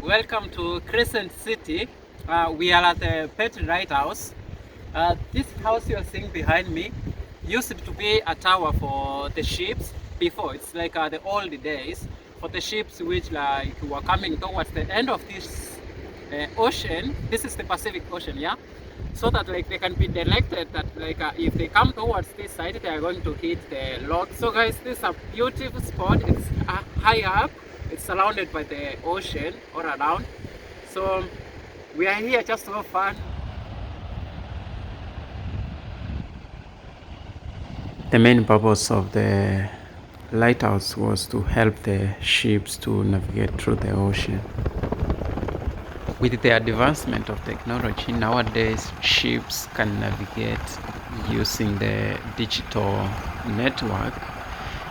Welcome to Crescent City. We are at the pet lighthouse. This house you're seeing behind me used to be a tower for the ships before. It's like the old days for the ships which like were coming towards the end of this ocean. This is the Pacific Ocean, yeah. So that like they can be directed that like if they come towards this side, they are going to hit the log. So guys, this is a beautiful spot. It's high up. It's surrounded by the ocean all around. So we are here just to have fun. The main purpose of the lighthouse was to help the ships to navigate through the ocean. With the advancement of technology, nowadays ships can navigate using the digital network.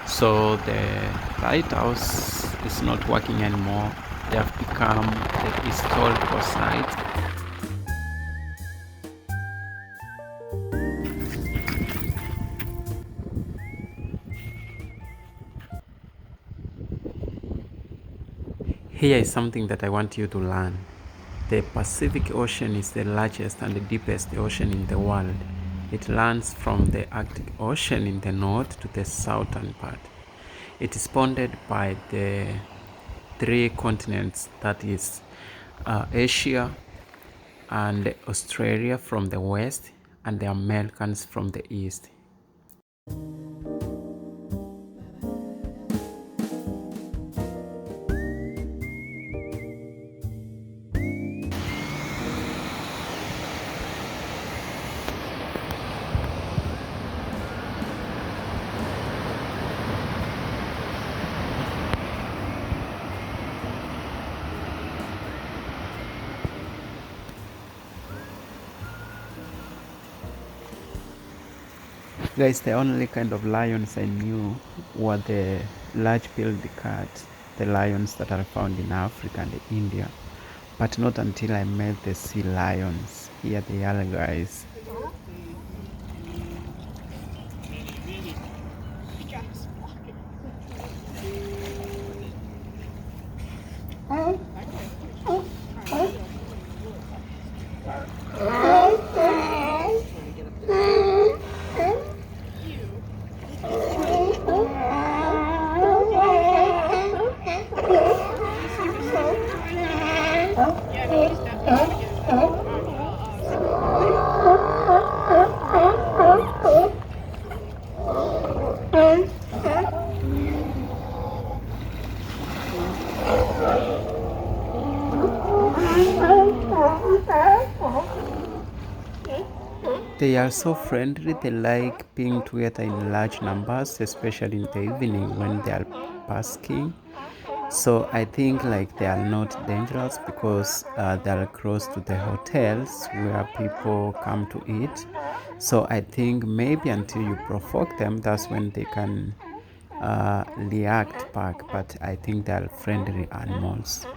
So the lighthouse is not working anymore. They have become the historical site. Here is something that I want you to learn. The Pacific Ocean is the largest and the deepest ocean in the world. It runs from the Arctic Ocean in the north to the southern part. It is bounded by the three continents, that is Asia and Australia from the west and the Americans from the east. Guys, the only kind of lions I knew were the large-billed cats, the lions that are found in Africa and India, but not until I met the sea lions. Here they are, guys. They are so friendly. They like being together in large numbers, especially in the evening when they are basking. So I think like they are not dangerous because they are close to the hotels where people come to eat. So I think maybe until you provoke them, that's when they can react back. But I think they are friendly animals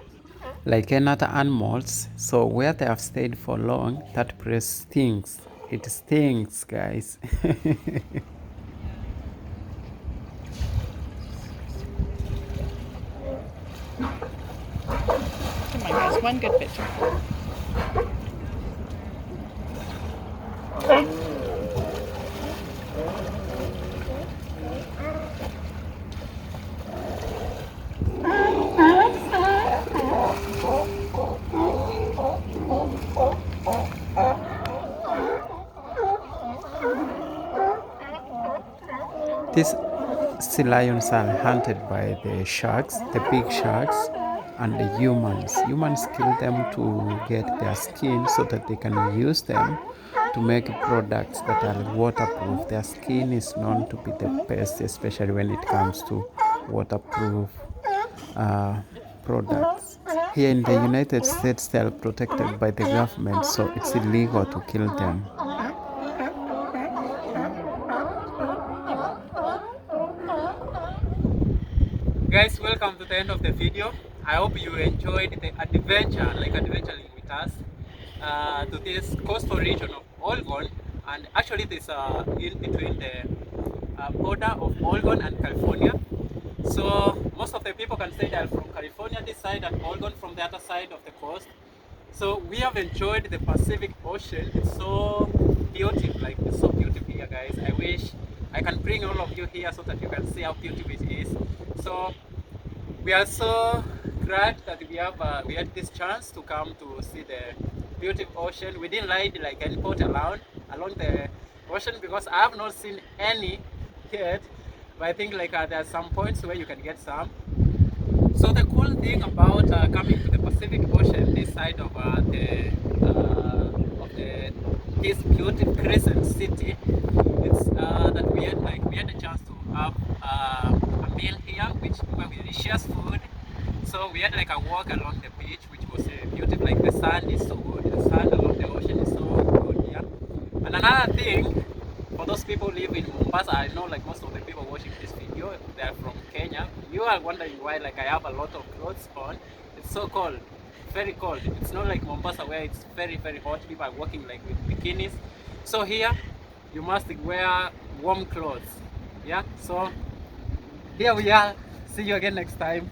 like any other animals. So where they have stayed for long, that place stinks. It stinks, guys. Come on, guys, one good picture. These sea lions are hunted by the sharks, the big sharks, and the humans. Humans kill them to get their skin so that they can use them to make products that are waterproof. Their skin is known to be the best, especially when it comes to waterproof products. Here in the United States, they are protected by the government, so it's illegal to kill them. Guys, welcome to the end of the video. I hope you enjoyed the adventure, like adventuring with us to this coastal region of Oregon, and actually this in between the border of Oregon and California. So most of the people can say they're from California this side and Oregon from the other side of the coast. So we have enjoyed the Pacific Ocean. It's so beautiful, like it's so beautiful here, guys. I wish I can bring all of you here so that you can see how beautiful it is. So we are so glad that we had this chance to come to see the beautiful ocean. We didn't like any boat along the ocean because I have not seen any yet. But I think like there are some points where you can get some. So the cool thing about coming to the Pacific Ocean, this side of this beautiful crescent city, it's that we had a chance to have a meal here, where we shares food. So we had like a walk along the beach, which was beautiful. Like the sun is so good, the sun along the ocean is so good. Yeah. And another thing, for those people who live in Mombasa, I know like most of the people watching this video, they are from Kenya. You are wondering why like I have a lot of clothes on. It's so cold, very cold. It's not like Mombasa where it's very hot. People are walking like with bikinis. So here, you must wear warm clothes. Yeah. So here we are. See you again next time.